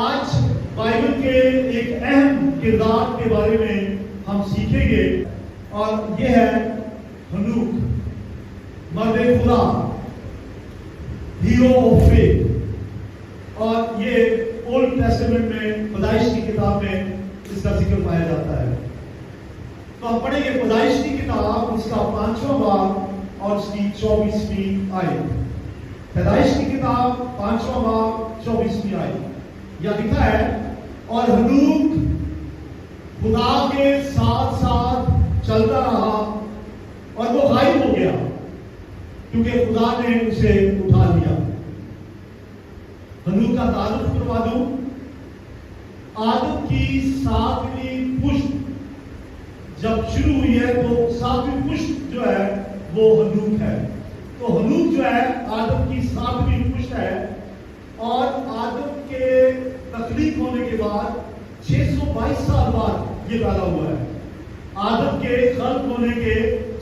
آج بائبل کے ایک اہم کردار کے بارے میں ہم سیکھیں گے اور یہ ہے ہنوک، مرد خدا، ہیرو آف فیتھ. اور یہ اولڈ ٹیسٹمنٹ میں پیدائش کی کتاب میں اس کا ذکر پایا جاتا ہے. تو ہم پڑھیں گے پیدائش کی کتاب، اس کا 5واں باب اور اس کی 24ویں آیت. پیدائش کی کتاب 5واں باب 24ویں آیت. یہ لکھا ہے، اور ہنوک خدا کے ساتھ ساتھ چلتا رہا اور وہ غائب ہو گیا کیونکہ خدا نے اسے اٹھا لیا. ہنوک کا تعارف کروا دوں. آدم کی 7ویں پشت جب شروع ہوئی ہے تو 7ویں پشت جو ہے وہ ہنوک ہے. تو ہنوک جو ہے آدم کی 7ویں پشت ہے اور آدم کے تخلیق ہونے کے بعد 622 سال بعد یہ پیدا ہوا ہے. آدم کے خلق ہونے کے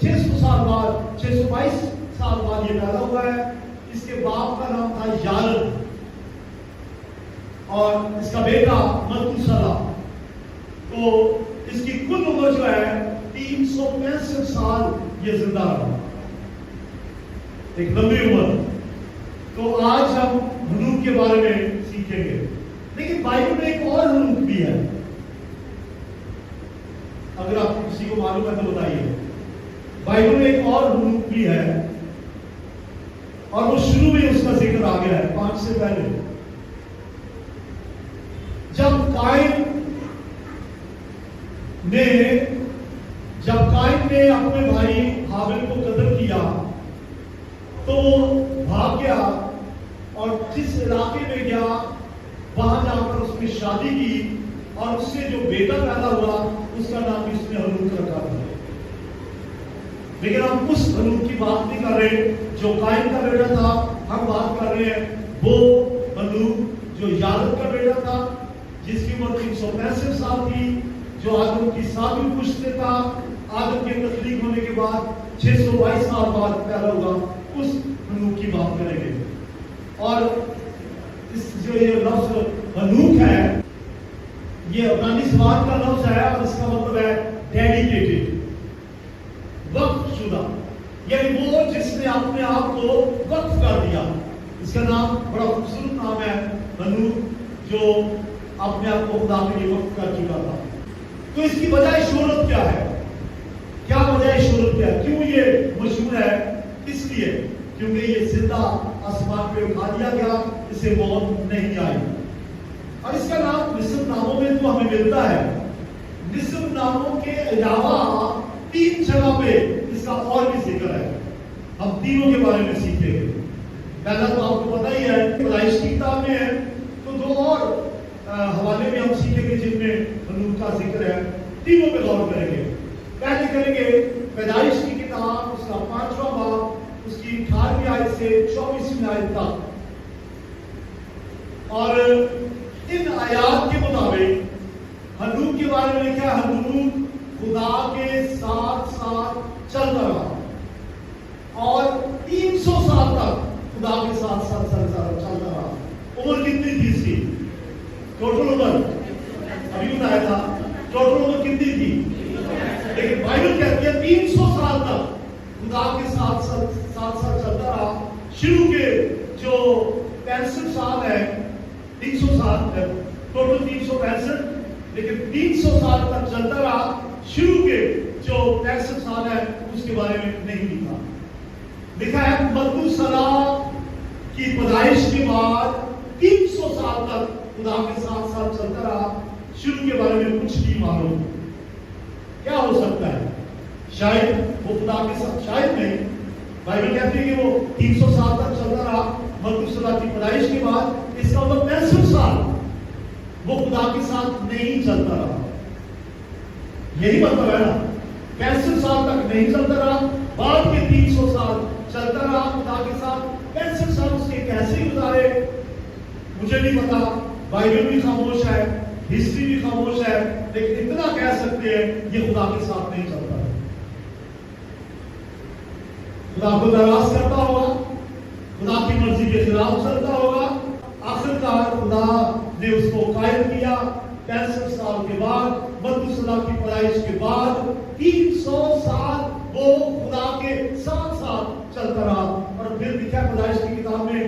600 سال بعد 622 سال بعد یہ پیدا ہوا ہے. اس کے باپ کا نام تھا یارد اور اس کا بیٹا متوسلا. تو اس کی کل عمر جو ہے 365 سال یہ زندہ رہا، ایک لمبی عمر. تو آج ہم ہنوک کے بارے میں سیکھیں گے. لیکن بائبل میں ایک اور ہنوک بھی ہے، اگر آپ کسی کو معلوم ہے تو بتائیے. بائبل میں ایک اور ہنوک بھی ہے اور وہ شروع میں اس کا ذکر آ گیا ہے 5 سے پہلے. جب قائن نے اپنے بھائی حابل کو قتل کیا تو بھاگ گیا اور جس علاقے میں گیا وہاں جا کر اس نے شادی کی اور اس سے جو بیٹا پیدا ہوا اس کا نام اس نے ہنوک رکھا تھا. لیکن ہم اس ہنوک کی بات نہیں کر رہے جو قائن کا بیٹا تھا. ہم بات کر رہے ہیں وہ ہنوک جو یارد کا بیٹا تھا، جس کی عمر 365 سال تھی، جو آدم کی 7ویں پشت سے تھا. آدم کے تخلیق ہونے کے بعد 622 سال بعد پیدا ہوا. اس ہنوک کی بات کریں گے. اور اس جو یہ لفظ ہنوک ہے یہ عبرانی زبان کا لفظ ہے اور اس کا مطلب ہے ڈیڈیکیٹڈ، وقف شدہ، یعنی وہ جس نے اپنے آپ کو وقف کر دیا. اس کا نام بڑا خوبصورت نام ہے ہنوک، جو اپنے آپ کو خدا کے لیے وقف کر چکا تھا. تو اس کی وجہ شہرت کیا ہے؟ کیا وجہ شہرت کیا ہے؟ کیوں یہ مشہور ہے؟ اس لیے کیونکہ یہ زندہ آسمان پہ اٹھا دیا گیا، اسے موت نہیں آئی. اور اس کا نام نسب ناموں میں تو ہمیں ملتا ہے. نسب ناموں کے علاوہ 3 جگہ پہ اس کا اور بھی ذکر ہے. ہم تینوں کے بارے میں سیکھیں گے. پہلا تو آپ کو پتہ ہی ہے پیدائش کی کتاب میں ہے، تو 2 اور حوالے میں ہم سیکھیں گے جن میں ہنوک کا ذکر ہے. تینوں پہ غور کریں گے. پہلے کریں گے پیدائش کی کتاب، اس کا 5واں باب، اس کی 18ویں آیت سے 24ویں آیت تک. اور ان آیات کے مطابق ہنوک کے بارے میں لکھا ہے ہنوک خدا کے ساتھ ساتھ چلتا رہا اور 300 سال تک خدا کے ساتھ ساتھ چلتا رہا. عمر کتنی تھی اس کی؟ ٹوٹل عمر ابھی بتایا تھا، ٹوٹل عمر کتنی تھی؟ لیکن بائبل کہتی ہے 300 سال تک خدا کے ساتھ ساتھ چلتا رہا. شروع کے جو 65 سال ہے، 300 سال ہے ٹوٹل 365، لیکن 300 سال تک چلتا رہا. شروع کے جو 65 سال ہے اس کے بارے میں نہیں لکھا. لکھا ہے متوسلا کی پیدائش کے بعد 300 سال تک خدا کے ساتھ ساتھ چلتا رہا. شروع کے بارے میں کچھ نہیں معلوم. کیا ہو سکتا ہے؟ شاید وہ خدا کے ساتھ، شاید نہیں. بائبل کہتی ہے کہ وہ 300 سال تک چلتا رہا متوسلا کی پیدائش کے بعد. اس کا مطلب 65 سال وہ خدا کے ساتھ نہیں چلتا رہا. یہی مطلب ہے نا، 65 سال تک نہیں چلتا رہا، بعد کے 300 سال چلتا رہا خدا کے ساتھ. 65 سال اس کے کیسے گزارے مجھے نہیں پتا. بائبل بھی خاموش ہے، ہسٹری بھی خاموش ہے، لیکن اتنا کہہ سکتے ہیں یہ خدا کے ساتھ نہیں چلتا ہے. خدا کو ناراض کرتا ہوگا، خدا کی مرضی کے خلاف چلتا ہوگا. آخرکار خدا ने उसको कायल किया। 65 साल के बाद, मथुसेलह की पैदाइश के बाद 300 साल वो खुदा के साथ साथ चलता रहा, और फिर लिखा पैदाइश की किताब में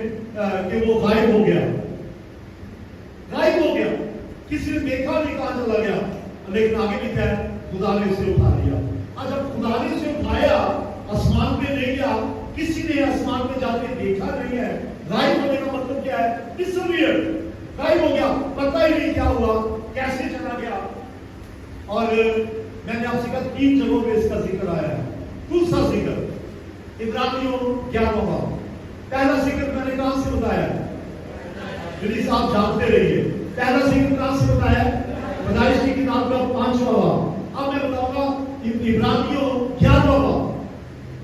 कि वो गायब हो गया। किसी ने देखा नहीं, कहां चला गया, लेकिन आगे लिखा है खुदा ने उसे उठा लिया। और जब खुदा ने उसे उठाया, आसमान में ले गया, किसी ने आसमान में जाके देखा नहीं है। गायब होने का मतलब क्या है? डिसअपियर, गायब हो गया, पता ही नहीं क्या हुआ, कैसे चला गया। और मैंने आपसे कहा 3 जगहों पे इसका जिक्र आया है। दूसरा जिक्र इब्रानियों 11वां, पहला जिक्र मैंने कहां से बताया? प्लीज आप जानते रहिए, पहला जिक्र कहां से बताया? पैदाइश की किताब का 5वां। अब मैं बताऊंगा इब्रानियों 11वां,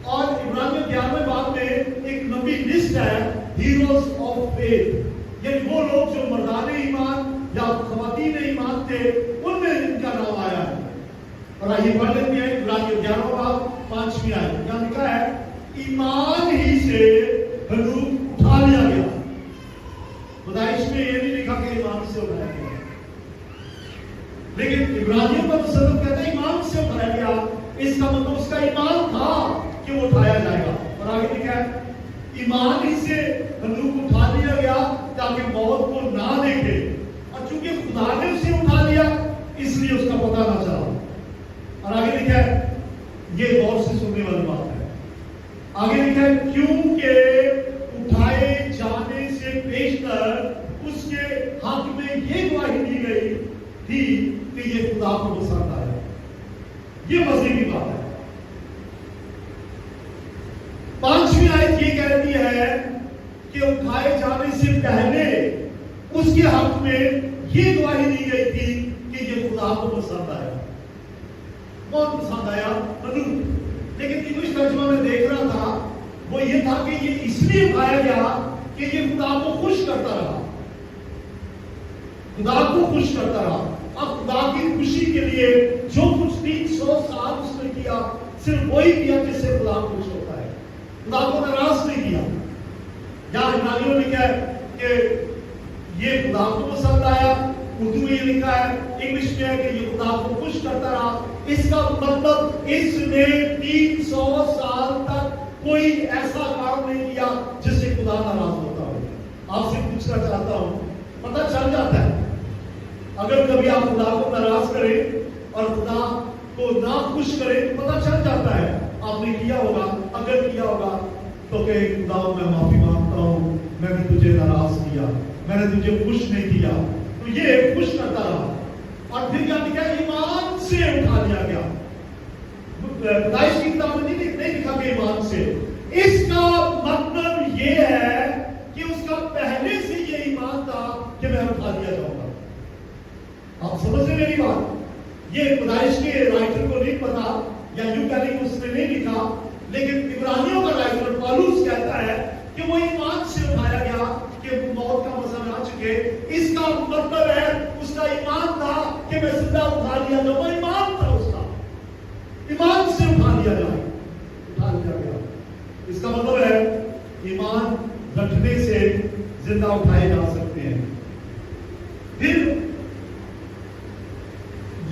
और इब्रानियों 11वें बाब में एक लंबी लिस्ट है, हीरोज ऑफ फेथ, यानी वो लोग जो मर्दाने ईमान या खवातीन ईमान थे, उनमें इनका नाम आया है। और आइए पढ़ लेते हैं इब्रानियों 11वां बाब 5वीं आयत। यहां लिखा है ईमान ही से हनूक उठा लिया गया। पैदाइश में ये नहीं लिखा कि ईमान से उठाया गया, लेकिन इब्रानियों का मुसलमान कहता है ईमान से उठाया गया। इसका मतलब उसका ईमान था कि वो उठाया जाएगा। और आगे लिखा है ईमान ही से बंदूक उठा लिया गया ताकि मौत को ना देखे, और चूंकि खुदा ने उसे उठा लिया इसलिए उसका पता ना चला। और आगे लिखा है, ये गौर से सुनने वाली बात है, आगे लिखा है क्योंकि उठाए जाने से पेशतर उसके हक में ये गवाही दी गई थी कि ये खुदा को पसंद आया। ये मजे की बात है। 5वीं आयत ये कहती है कि उठाए जाने से पहले उसके हक में ये गवाही दी गई थी कि ये खुदा को पसंद आया। कौन पसंद आया? मनुष्य। लेकिन इंग्लिश तर्जुमा में देख रहा था, वो ये था कि ये इसलिए उठाया गया कि ये खुदा को खुश करता रहा, खुदा को खुश करता रहा। अब खुदा की खुशी के लिए जो कुछ 300 साल उसने किया, सिर्फ वही किया जिससे खुदा खुश होता है, खुदा को नाराज नहीं किया। यहां इब्रानियों ने लिखा है कि ये खुदा को पसंद आया, उर्दू में ये लिखा है, इंग्लिश में है कि ये खुदा को खुश करता रहा। इसका मतलब इसने 300 साल तक कोई ऐसा काम नहीं किया जिससे खुदा नाराज होता हो। आपसे पूछना चाहता हूं, पता चल जाता है अगर कभी आप खुदा को नाराज करें और खुदा को ना खुश करें तो पता चल जाता है आपने किया होगा। अगर किया होगा तो कहे खुदा मैं माफी मांगता हूं, मैंने तुझे नाराज किया, मैंने तुझे खुश नहीं किया। तो ये खुश करता रहा। और फिर क्या लिखा? ईमान से उठा लिया गया। पैदाइश की किताब में नहीं लिखा कि ईमान से। इसका मतलब ये है कि उसका पहले से ये ईमान था कि मैं उठा दिया जाऊंगा। आप समझ रहे मेरी बात? ये पैदाइश के राइटर को नहीं पता, या यूं कह लें उसने नहीं लिखा, लेकिन इब्रानियों का राइटर पौलुस कहता है कि वो ईमान से उठाया गया कि मौत का मजा आ चुके। इसका मतलब है उसका ईमान था कि मैं जिंदा उठा लिया जाऊंगा। ईमान था उसका, ईमान से उठा लिया जाए, उठा लिया गया। इसका मतलब है ईमान रखने से जिंदा उठाए जा सकते हैं। फिर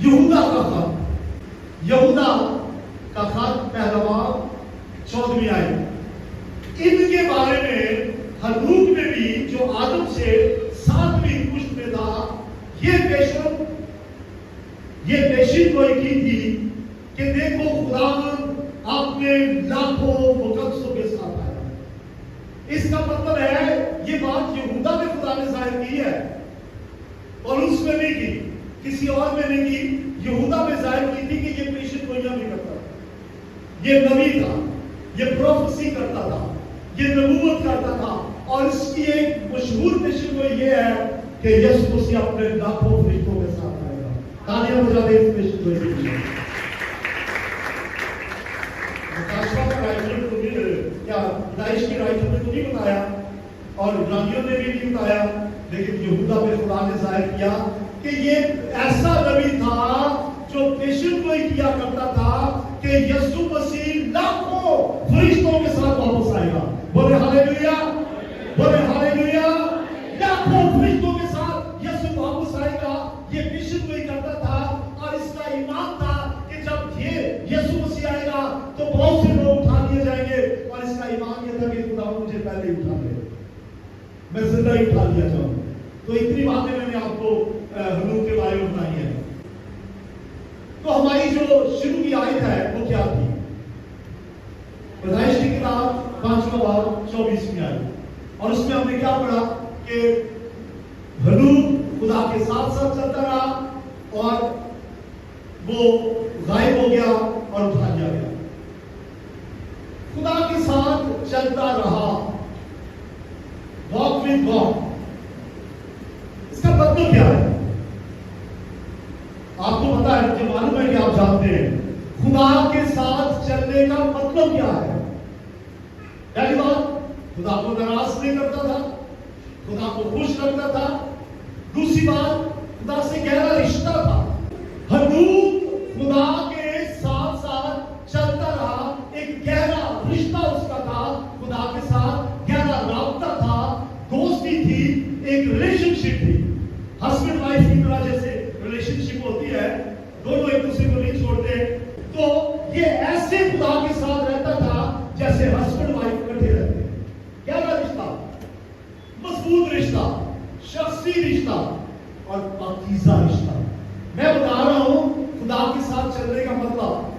यहूदा का खत, यहूदा का खत पहला बाब 14वीं आयत। इनके बारे में हनूक ने भी जो आदम से 7वीं पुश्त में था, ये पेशीन गोई की थी कि देखो खुदावंद अपने लाखों मुकद्दसों के साथ आया। इसका मतलब है ये बात यहूदा में खुदा ने जाहिर की है, पौलुस में नहीं की, किसी और में नहीं की, यहूदा में जाहिर की थी कि ये पेशीन गोइयां भी करता था, ये नबी था, ये प्रोफेसी करता था, ये नबूवत करता था। और इसकी एक मशहूर पेशीन गोई ये है कि यीशु मसीह अपने लाखों फरिश्तों के साथ आएगा। तालियां बजा दे इस पेशीन गोई के लिए। क्या पैदाइश की राइटर ने तो नहीं बताया और इब्रानियों ने भी नहीं बताया, लेकिन यहूदा में खुदा ने जाहिर किया कि ये ऐसा नबी था जो पेशीन गोई किया करता था कि यीशु मसीह लाखों फरिश्तों के साथ वापस आएगा। बोले हालेलुया, बोले हालेलुया। लाखों फरिश्तों के साथ यीशु मैं जिंदा ही उठा लिया जाऊं। तो इतनी बातें मैंने आपको हनूक के बारे में बताई है। तो हमारी जो शुरू की आयत है वो क्या थी? पैदाइश की किताब 5वां बाब 24वीं आयत, और उसमें हमने क्या पढ़ा कि हनूक खुदा के साथ साथ चलता रहा और वो गायब हो गया और उठा लिया गया। खुदा के साथ चलता रहा, वॉक विद गॉड, इसका मतलब क्या है? आपको पता है, मुझे मालूम है कि आप जानते हैं खुदा के साथ चलने का मतलब क्या है। पहली बात, खुदा को नाराज नहीं करता था, खुदा को खुश रखता था। दूसरी बात, खुदा से गहरा रिश्ता था। हनूक खुदा के साथ साथ चलता रहा, एक गहरा रिश्ता उसका था, खुदा के साथ गहरा राब्ता था, दोस्ती थी, एक रिलेशनशिप थी। हस्बैंड वाइफ की तरह जैसे रिलेशनशिप होती है, दोनों एक दूसरे को नहीं छोड़ते, तो ये ऐसे खुदा के साथ रहता था जैसे हस्बैंड वाइफ इकट्ठे रहते हैं। गहरा रिश्ता, मजबूत रिश्ता, शख्सी रिश्ता और पाकीज़ा रिश्ता। मैं बता रहा हूं खुदा के साथ चलने का मतलब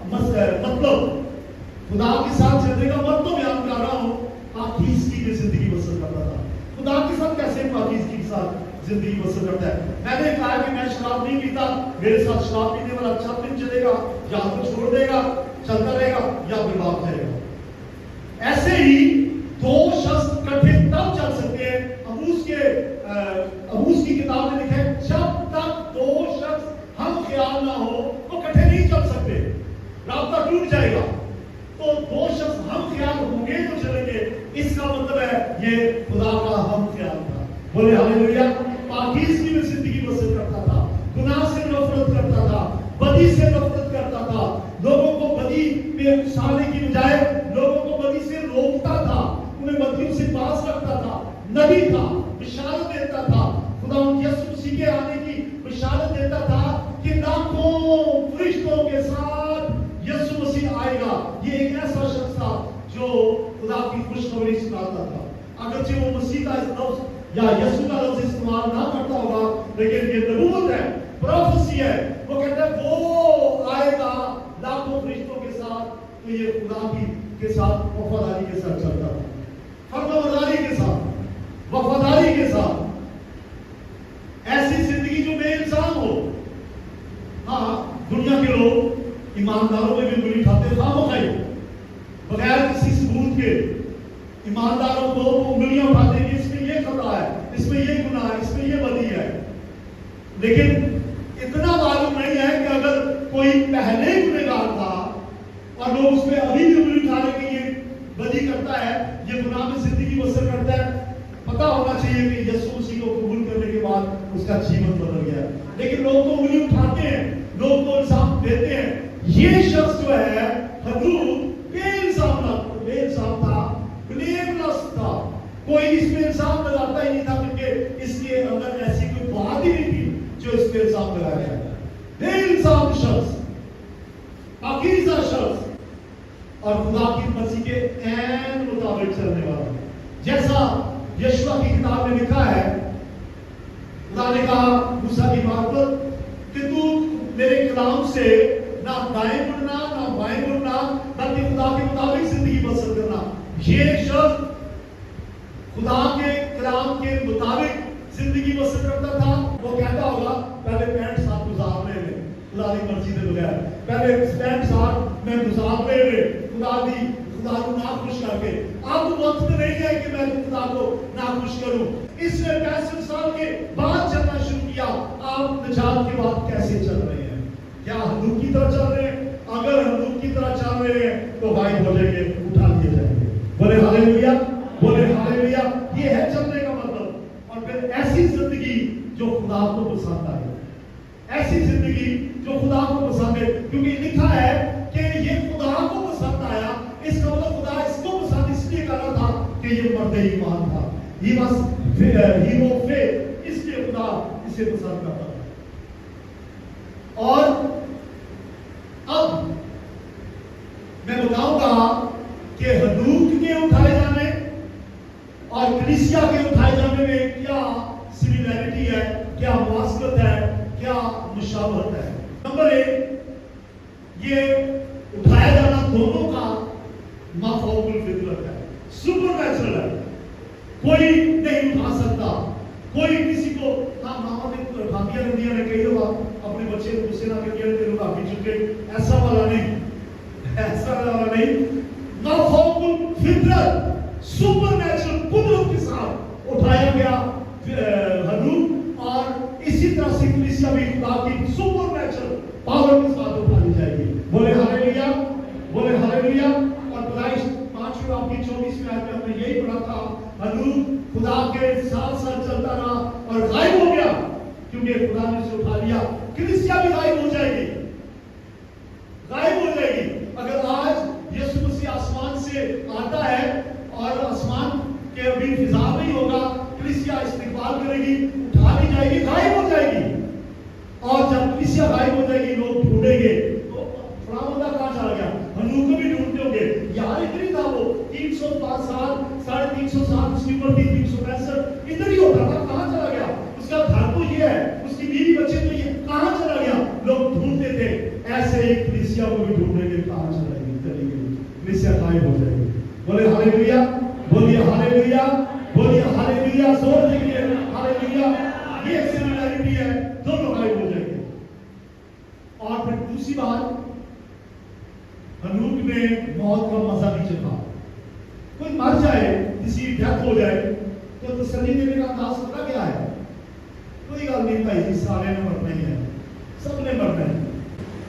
खुदा के साथ चलने का मतलब बयान कर रहा हूं। पाकीज़गी की जिंदगी बसर करता था। खुदा के साथ कैसे पाकीज़गी के साथ जिंदगी बसर करता है? मैंने कहा कि मैं शराब नहीं पीता, मेरे साथ शराब पीने वाला अच्छा दिन चलेगा, या तो छोड़ देगा, चलता रहेगा, या बर्बाद करेगा। ऐसे ही दो शख्स इकट्ठे तब चल सकते हैं, अबूस की किताब में लिखा है, जब तक दो शख्स हम ख्याल ना हो वो इकट्ठे नहीं चल सकते, रास्ता टूट जाएगा। तो दो शख्स हम ख्याल होंगे तो चलेंगे, इसका मतलब है ये खुदा का हम ख्याल था। बोले हालेलुया। पाकीज़गी में जिंदगी बसर करता था, गुनाह से नफरत करता था, बदी से नफरत करता था, लोगों को बदी में उकसाने की बजाय लोगों को बदी से रोकता था, उन्हें बदियों से पास रखता था, नबी था, बिशारत देता था, खुदा यीशु मसीह के आने की बिशारत देता था कि लाखों फरिश्तों के साथ यीशु मसीह आएगा। ये एक ऐसा शख्स था जो खुदा की खुशखबरी सुनाता था। अगरचे वो मसीह का लफ्ज या यीशु का लफ्ज इस्तेमाल ना करता होगा, लेकिन ये नबूवत है, प्रोफेसी है। वो कहता है वो आएगा लाखों फरिश्तों के साथ। तो ये खुदा की के साथ वफादारी के साथ चलता था, फर्माबरदारी के साथ, वफादारी के साथ, ऐसी जिंदगी जो बेइंसान हो। हाँ, दुनिया के लोग ईमानदारों में भी उंगली उठाते, खामोखाई बगैर किसी सबूत के ईमानदारों को उंगलियां उठाते हैं, इसमें ये खता है, इसमें ये गुनाह है, इसमें ये बदी है। लेकिन इतना मालूम नहीं है कि अगर कोई पहले गुनहगार था और लोग उसमें अभी भी उंगली उठा रहे कि ये बदी करता है, ये गुनाह में जिंदगी बसर करता है, पता होना चाहिए कि यीशु मसीह को कबूल करने के बाद उसका जीवन बदल गया। लेकिन लोग तो उंगली उठाते हैं, लोग तो इंसाफ देते हैं। ये शख्स जो है हनूक बेइंसाफ था, ब्लेमलेस था, कोई इसमें इंसाफ लगाता ही नहीं था, क्योंकि इसके अंदर ऐसी कोई बात ही नहीं थी जो इस पे इंसाफ लगाया जाए। बेइंसाफ शख्स, पाकीज़ा शख्स और खुदा की मर्जी के ऐन मुताबिक चलने वाला। जैसा यशवा की किताब में लिखा है, खुदा ने कहा मूसा की मार्फत कि तू मेरे कलाम से ना दाएं मुड़ना ना बाएं मुड़ना, बल्कि खुदा के मुताबिक जिंदगी बसर करना। ये शख्स खुदा के कलाम के मुताबिक जिंदगी बसर करता था। वो कहता होगा पहले पैंट साथ गुजारने में खुदा की मर्जी के बगैर, पहले पैंट साथ मैं गुजारने में खुदा को ना खुश करके, अब वक्त नहीं है कि मैं खुदा को ना खुश करूं। इसने 65 साल के बाद चलना शुरू किया। आप निजात के बाद कैसे चल रहे हैं? क्या हनूक की तरह चल रहे हैं? अगर हनूक की तरह चल रहे हैं तो गायब हो जाएंगे, उठा लिए जाएंगे। बोले हालेलुया, बोले हालेलुया। ये है चलने का मतलब। और फिर ऐसी जिंदगी जो खुदा को पसंद आए, ऐसी जिंदगी जो खुदा को पसंद है, क्योंकि लिखा है कि ये खुदा को पसंद आया। इसका मतलब खुदा इसको पसंद इसलिए कर रहा था कि ये मर्द ईमान था, he was hero of faith, इसलिए खुदा इसे पसंद करता था। और अब मैं बताऊंगा कि हनूक के उठाए जाने और कलीसिया के उठाए जाने में सिमिलैरिटी है, क्या मुआसरत है, क्या मुशाबहत है। नंबर एक, ये उठाया जाना दोनों का माफौकुल फितरत है, सुपर नेचुरल है, कोई नहीं उठा सकता, कोई किसी को हाँ मामा ने भाभियां नदियां ने कई दफा अपने बच्चे को गुस्से ना करके तेरे भाभी चुके, ऐसा वाला नहीं, ऐसा वाला नहीं, माफौकुल फितरत सुपर नेचुरल कुदरत के साथ उठाया गया हदूद, और इसी तरह से कलीसिया भी खुदा की सुपर नेचुरल पावर के साथ उठा ली जाएगी। बोले हालेलुया, बोले हालेलुया। और पैदाइश 5 बाब की 24 आयत में हमने यही पढ़ा था, हदूद खुदा के साथ साथ चलता रहा और गायब हो गया, क्योंकि खुदा ने उसे उठा लिया। कलीसिया भी गायब हो जाएगी, गायब हो जाएगी। अगर आज यीशु मसीह आसमान से आता है और आसमान के अभी फिजा नहीं होगा, कलीसिया इस्तिकबाल करेगी, उठा ली जाएगी, गायब हो जाएगी। और जब कलीसिया गायब हो जाएगी, लोग ढूंढेंगे तो फलां बंदा कहाँ चला गया, हनूक को भी ढूंढते होंगे, यार इधर ही था वो 305 साल, 350 साल उसकी उम्र थी, 365 इधर ही होता था, कहाँ चला गया, उसका घर तो ये है, उसकी बीवी बच्चे तो ये, कहाँ चला गया, लोग ढूंढते थे। ऐसे ही कलीसिया को भी ढूंढेंगे, कहाँ चलेगी, चली गई, कलीसिया गायब हो जाएगी। बोले हालेलुया, बोलिए हालेलुया, बोलिए हालेलुया, जोर से बोलिए हालेलुया। ये सिमिलैरिटी है, दोनों गायब हो जाएंगे। और फिर दूसरी बात, हनूक ने मौत का मजा नहीं चखा। कोई मर जाए, किसी डेथ हो जाए, तो तसल्ली देने का अंदाज पता क्या है, कोई गल नहीं भाई जी, सारे ने मरना ही है, सबने मरना है।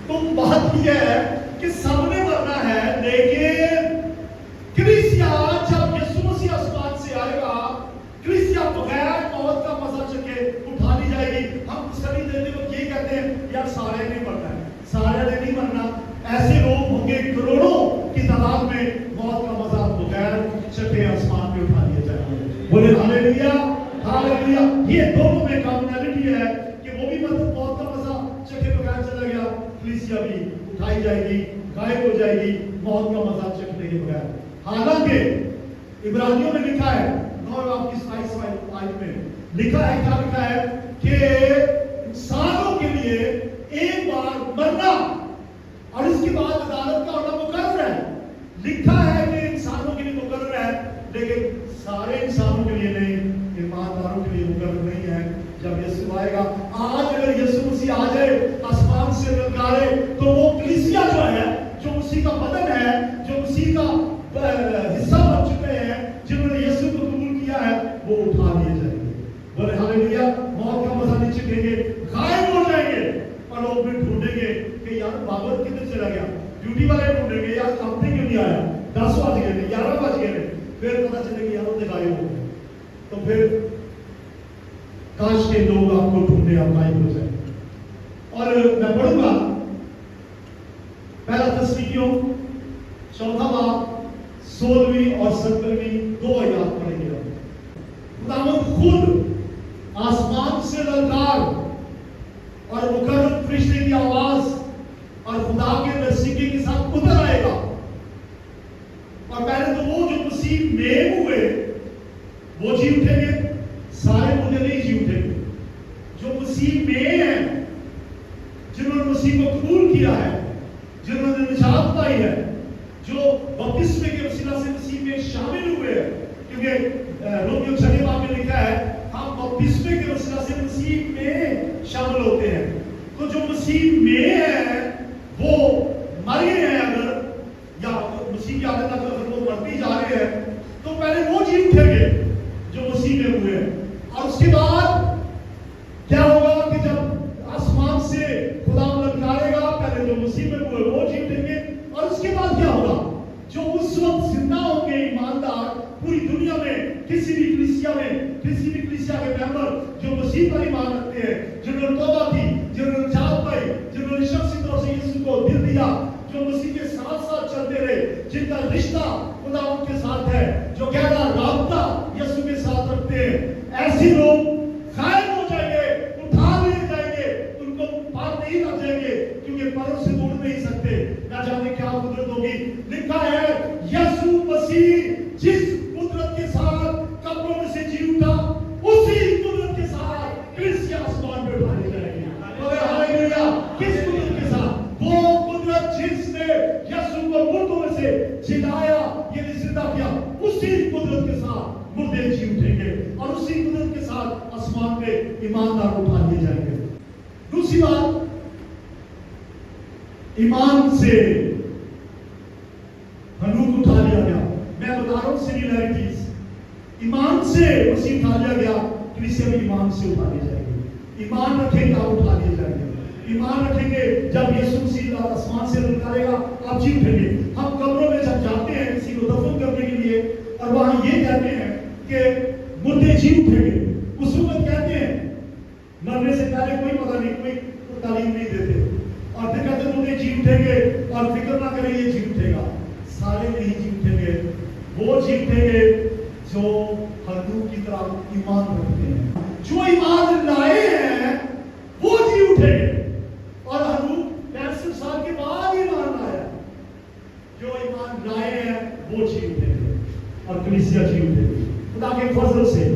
तो बात यह है कि सबने मरना है, लेकिन कलीसिया जब यीशु मसीह आसमान से आएगा, कलीसिया बगैर मौत का मजा चखे उठा ली जाएगी। हम तसल्ली देते वक्त यही कहते हैं, यार सारे ने मरना है, सारे ने नहीं मरना। ऐसे लोग होंगे करोड़ों की तादाद में, मौत का मजा बगैर चखे आसमान पे उठा लिया जाएगा। बोले हालेलुया, हालेलुया। ये दोनों में कॉमनैलिटी है कि वो भी मतलब मौत का मजा चखे बगैर चला गया, कलीसिया भी उठाई जाएगी, गायब हो जाएगी, मौत का मजा चखने के बगैर। हालांकि इब्रानियों में लिखा है 9 बाब की 27 आयत में लिखा है, क्या लिखा है कि इंसानों के लिए एक बार मरना और इसके बाद अदालत का होना मुकर्रर है। लिखा है कि इंसानों के लिए मुकर्रर है, लेकिन सारे इंसानों के लिए नहीं, ईमानदारों के लिए मुकर्रर नहीं है। जब यीशु आएगा, आज अगर यीशु मसीह आ जाए आसमान से ललकारे, तो वो कलीसिया जो है, जो मसीह का बदन है, जो मसीह का हिस्सा बन चुके हैं, जिन्होंने यीशु को कबूल किया है, वो उठा लिए जाएंगे। बोले हालेलुया। मौत का मजा नहीं चखेंगे, गायब हो जाएंगे, और लोग भी ढूंढेंगे कि यार बाबर किधर चला गया, ड्यूटी वाले ढूंढेंगे, यार काम पे क्यों नहीं आया, 10 बज गए, 11 बज गए, फिर पता चलेगा यार वो गायब हो गए। तो फिर काश के लोग आपको ढूंढे, आप गायब हो जाए। और मैं पढ़ूंगा पहला तस्वीरों 4 बाब 16वीं और 17वीं 2 आयत पढ़ेंगे। खुदावंद खुद आसमान से ललकार और मुकर्रर फरिश्ते की आवाज और खुदा के वसीले के साथ उतर आएगा। और पहले तो वो जो मसीह में हुए वो जी उठेंगे, सारे मुझे नहीं जी उठेंगे। जो मसीह में है, जिन्होंने मसीह को कबूल किया है, जिन्होंने निजात पाई है, जो बपतिस्मे के वसीला से मसीह में शामिल हुए हैं, क्योंकि रोमियो 6 बाब में लिखा है हम बपतिस्मे के वसीला से मसीह में शामिल होते हैं। तो जो मसीह में है वो मर गए हैं, अगर या मसीह की आदत अगर वो मरती जा रहे हैं, तो पहले वो जी उठेंगे जो मसीह में हुए हैं। और उसके बाद क्या होगा कि जब आसमान से खुदा ललकारेगा, पहले जो मसीह में हुए वो जी उठेंगे, और उसके बाद क्या होगा, जो उस वक्त जिंदा होंगे ईमानदार पूरी दुनिया में, किसी भी कलीसिया में, किसी भी कलीसिया के मेंबर जो मसीह पर ईमान रखते हैं, जिन्होंने तौबा की, जिन्होंने निजात पाई, जिन्होंने शख्सी तौर से यीशु को दिल दिया, जो मसीह के साथ साथ चलते रहे, जिनका रिश्ता खुदा उनके साथ है, जो गहरा राबता यीशु के साथ रखते हैं, ऐसे लोग गायब हो जाएंगे, उठा लिए जाएंगे, उनको पार नहीं रख जाएंगे, क्योंकि परों से उड़ नहीं सकते। ना जाने क्या कुदरत होगी। लिखा है यीशु मसीह जिस कुदरत के साथ कब्रों में से जी उठा, उसी कुदरत के साथ ایماندار اٹھا لیے جائیں گے. دوسری بات، ایمان سے ہنوک اٹھا لیا گیا. میں بتا رہا ہوں سیملیرٹیز. ایمان سے مسیح اٹھا لیا گیا، کلیسیا بھی ایمان سے اٹھا لی جائے گی. ایمان رکھیں گے آپ اٹھا لیے جائیں گے. ایمان رکھیں گے جب یسوع مسیح آسمان سے نکالے گا آپ جی اٹھیں گے. ہم قبروں میں جب جاتے ہیں کسی کو دفن کرنے کے لیے اور وہاں یہ کہتے ہیں کہ مردے جی اٹھیں گے، اس وقت کہتے ہیں مرنے سے پہلے کوئی پتہ نہیں، کوئی تعلیم نہیں دیتے، اور پھر کہتے ہیں مردے جی اٹھیں گے اور فکر نہ کریں یہ جی اٹھے گا. سارے نہیں جی اٹھیں گے، وہ جی اٹھیں گے جو ہنوک کی طرح ایمان رکھتے ہیں. جو ایمان لائے ہیں وہ جی اٹھیں گے. اور ہنوک 65 سال کے بعد ایمان لایا. جو ایمان لائے ہیں وہ جی اٹھیں گے اور کلیسیا جی اٹھے گی. خدا کے فضل سے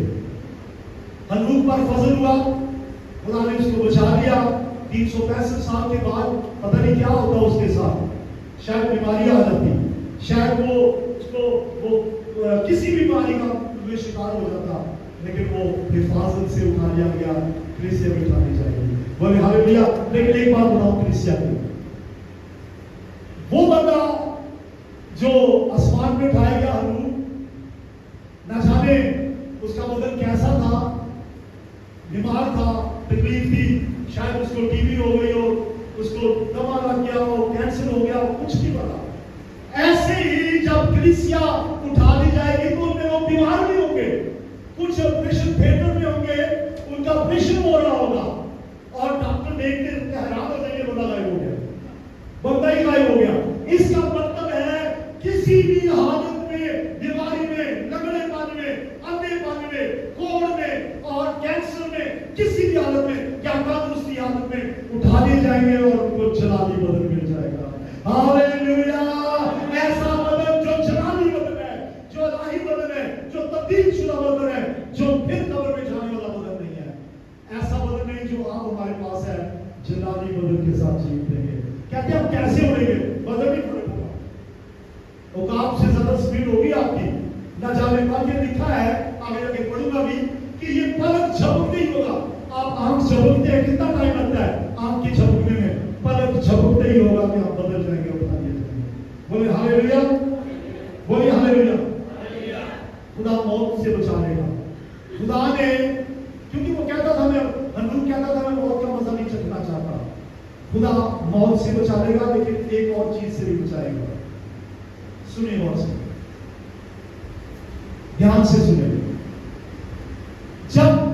ہنوک پر فضل ہوا، خدا نے اس کو بچا لیا. 365 سال کے بعد پتہ نہیں کیا ہوتا اس کے ساتھ، شاید بیماری آ جاتی، شاید وہ کسی بیماری کا شکار ہو جاتا، لیکن وہ حفاظت سے اٹھا لیا گیا. کلیسیا میں اٹھا لی جائے گی. بولے ہاللیلویا. لیکن ایک بات بتاؤ کلیسیا کی، وہ بندہ جو آسمان میں اٹھایا گیا ہنوک، نہ جانے اس کا بدن کیسا تھا، بیمار تھا، تکلیف تھی، شاید اس کو ٹی بی ہو گئی ہو، اس کو دما لگ گیا ہو، کینسر ہو گیا ہو، کچھ نہیں پتا. ایسے ہی جب کلیسیا اٹھا لی جائے گی تو ان میں وہ بیمار بھی ہوں گے، کچھ آپریشن تھیٹر میں ہوں گے، ان کا آپریشن ہو رہا ہوگا اور ڈاکٹر دیکھ کے حیران ہو جائیں گے بندہ غائب ہو گیا، بندہ ہی غائب ہو گیا. اس کا مطلب ہے کسی بھی حالت میں، بیماری میں، لنگڑے پن میں، اندھے پن میں، کوڑ میں اور کینسر میں، کسی بھی حالت میں یا تندرستی حالت میں اٹھا لیے جائیں گے اور ان کو جلالی بدن مل جائے گا. ہاللیلویا. ایسا بدن جو جلالی بدن ہے، جو الہی بدن ہے، جو تبدیل شدہ بدن ہے، جو پھر قبر میں جانے والا بدن نہیں ہے. ایسا بدن نہیں جو آپ ہمارے پاس ہے، جلالی بدن کے ساتھ جیتے ہیں. کہتے ہیں آپ کیسے اڑیں گے؟ بدن نہیں پڑے گا، عقاب سے زیادہ سپیڈ ہوگی آپ کی. نہ جانے پا کے لکھا ہے، آگے جا کے پڑھوں گا بھی، کہ یہ پلک جھپکتے ہی ہوگا. آپ آنکھ جھپکتے ہیں کتنا ٹائم لگتا ہے آنکھ کی جھپکنے میں؟ پلک جھپکتے ہی ہوگا کہ آپ بدل جائیں گے، اٹھا لیے جائیں گے. بولے ہاللیلویا. بولے ہاللیلویا. خدا موت سے بچا لے گا. خدا نے، کیونکہ وہ کہتا تھا میں ہنوک کہتا تھا میں موت کا مزہ نہیں چکھنا چاہتا. خدا موت سے بچا لے گا لیکن ایک اور چیز سے بھی بچائے گا. سنیں غور سے، دھیان سے سنیں. جب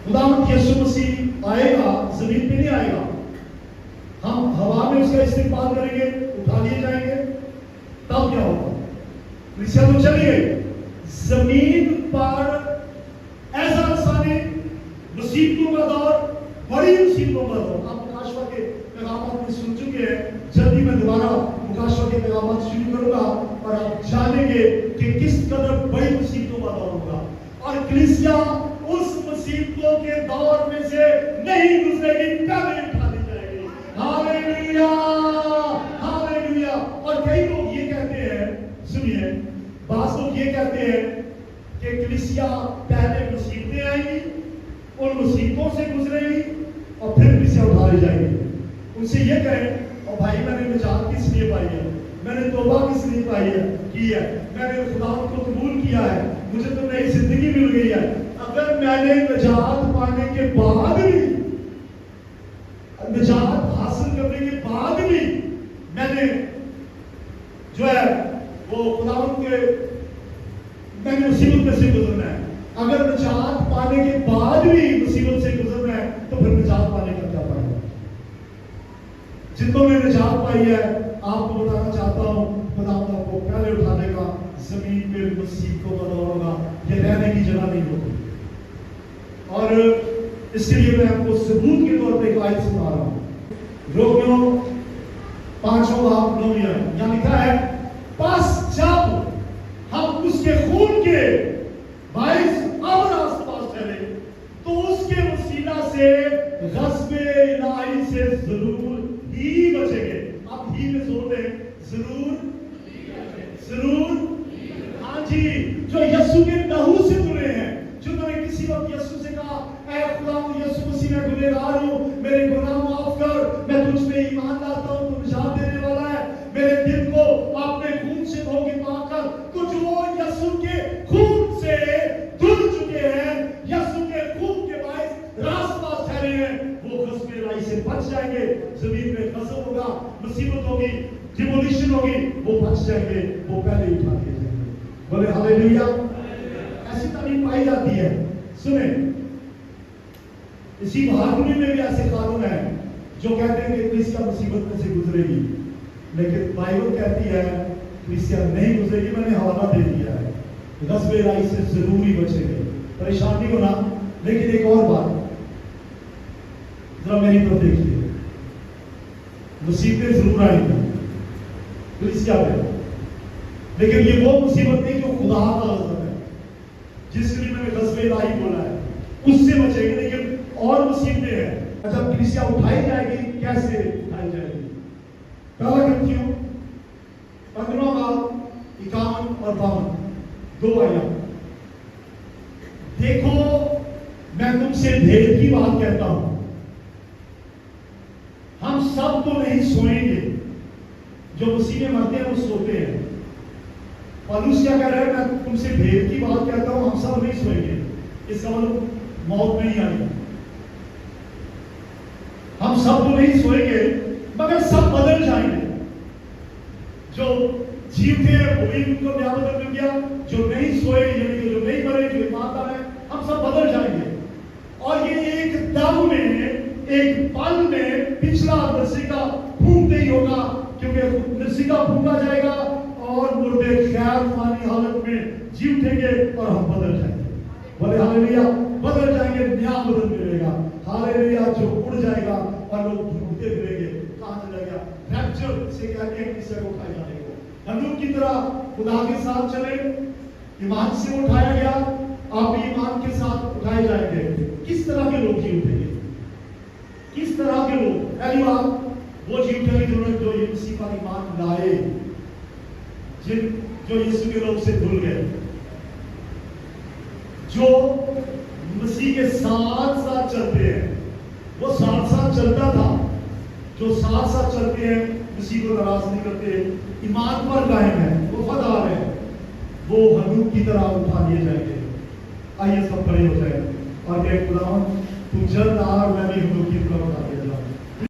خداوند یسوع مسیح آئے گا، زمین پہ نہیں آئے گا، ہم ہوا میں اس کا استقبال کریں گے، اٹھا لیے جائیں گے. تب کیا ہوگا؟ کلیسیا تو چلی گئی. زمین پر ایسا انسانی مصیبتوں کا دور، بڑی مصیبتوں کا دور. آپ مکاشفہ کے پیغامات میں سن چکے ہیں. جلدی میں دوبارہ مکاشفہ کے پیغامات شروع کروں گا اور آپ جانیں گے کہ کس قدر بڑی مصیبتوں کا دور ہوگا. اور کلیسیا اس مصیبتوں کے دور میں سے نہیں گزرے گی، پہلے اٹھا لی جائے گی. ہاللیلویا. ہاللیلویا. اور کئی لوگ یہ کہتے ہیں، سنیے، بعض لوگ یہ کہتے ہیں کہ کلیسیا پہلے مصیبتیں آئیں گی، ان مصیبتوں سے گزرے گی اور پھر کلیسیا اٹھا لی جائے گی. ان سے یہ کہیں، اور بھائی میں نے نجات کس لیے پائی ہے، میں نے توبہ کس لیے پائی ہے، کی ہے، میں نے خدا کو قبول کیا ہے، مجھے تو نئی زندگی مل گئی ہے. اگر میں نے نجات پانے کے بعد بھی، نجات حاصل کرنے کے بعد بھی میں نے جو ہے وہ خداوند کے، میں نے مصیبت میں سے گزرنا ہے. اگر نجات پانے کے بعد بھی مصیبت سے گزرنا ہے تو پھر نجات پانے کا کیا فائدہ؟ جتوں نے نجات پائی ہے آپ کو بتانا چاہتا ہوں، خداوند آپ کو پہلے اٹھانے کا. زمین پہ مصیبتوں کا دور ہوگا، یہ رہنے کی جگہ نہیں ہوگی. اور اس کے لیے میں آپ کو ثبوت کے طور پہ ایک آیت سنا رہا ہوں. رومیو 5:9 یہاں لکھا ہے، پس جب ہم اس کے خون کے باعث اب راست پاس چلے تو اس کے وسیلہ سے غصب الہی سے ضرور ہی بچیں گے. آپ ہی میں زور دیں، ضرور، ضرور. ہاں جی، جو یسوع کے لہو سے جڑے ہیں، جنہوں نے کسی وقت یسوع سے کہا، اے خدا गुनहगार हूँ, मेरे गुनाह माफ कर, मैं तुझ पे ईमान लाता हूँ, तू निजात देने वाला है, मेरे दिल को अपने खून से धो के पाक कर। कुछ वो यीशु के खून से धुल चुके हैं, यीशु के खून के बायस रास्ता ठहरे हैं, वो ग़ज़ब इलाही से बच जाएंगे। जमीन में ग़ज़ब होगा, मुसीबत होगी, डिमोलिशन होगी, वो बच जाएंगे, वो पहले ही उठा दिए जाएंगे। बोले हालेलुया। ऐसी तारीफ पाई जाती है। सुने, इसी महागुनी में भी ऐसे कानून है जो कहते हैं कि क्रिस्चियन मुसीबत में से गुजरेगी, लेकिन बाइबल कहती है क्रिस्चियन नहीं गुजरेगी। मैंने हवाला दे दिया है, ग़ज़ब इलाही से जरूर ही बचेंगे, परेशान नहीं होना। लेकिन एक और बात, जरा मेरी तरफ देखिए, मुसीबतें जरूर आएंगी क्रिस्चियन में, लेकिन ये वो मुसीबत नहीं जो खुदा का ग़ज़ब है, जिसके लिए मैंने ग़ज़ब इलाही बोला है, उससे बचेंगे। लेकिन और मुसीबतें हैं, जब कलीसिया उठाई जाएगी, कैसे उठाई जाएगी? पहला करंथियों 15 बाब 51 और 52 दो आयत। देखो मैं तुमसे भेद की बात कहता हूं, हम सब तो नहीं सोएंगे, जो मसीह में मरते हैं वो सोते हैं। पौलुस क्या कह रहा है? मैं तुमसे भेद की बात कहता हूं, हम सब नहीं सोएंगे। इसका मतलब मौत नहीं आएगी, हम सब तो नहीं सोएंगे, मगर सब बदल जाएंगे। जो जीव थे वो भी उनको न्याय बदल मिल गया, जो नहीं सोए यानी कि जो नहीं मरे, जो ईमानदार है, हम सब बदल जाएंगे। और ये एक दम में, एक पल में पिछला नरसिका फूंक नहीं होगा, क्योंकि नरसिका फूंका जाएगा और मुर्दे खैर फानी हालत में जी उठेंगे और हम बदल जाएंगे। बोले हालेलुया। बदल जाएंगे, न्याय बदल मिलेगा। हालेलुया। जो उड़ जाएगा और लोग ढूंढते फिरेंगे कहां चला गया। रैप्चर से कहते हैं किसी को उठाया जाने को, हनूक की तरह खुदा के साथ चले, ईमान से उठाया गया, आप ईमान के साथ उठाए जाएंगे। किस तरह के लोग जी उठेंगे? किस तरह के लोग? पहली बात, वो जी उठेंगे जो यीशु पर ईमान लाए, जो यीशु के लोग से भूल गए, जो मसीह के साथ साथ चलते हैं। वो साथ साथ चलता था, जो साथ साथ चलते हैं, मसीह को नाराज नहीं करते, ईमान पर कायम है, वफादार है, वो हनूक की तरह उठा लिए जाएंगे। आइए सब खड़े हो जाए और कहें खुदा तू जल्द आ और मैं भी हनूक की तरह उठा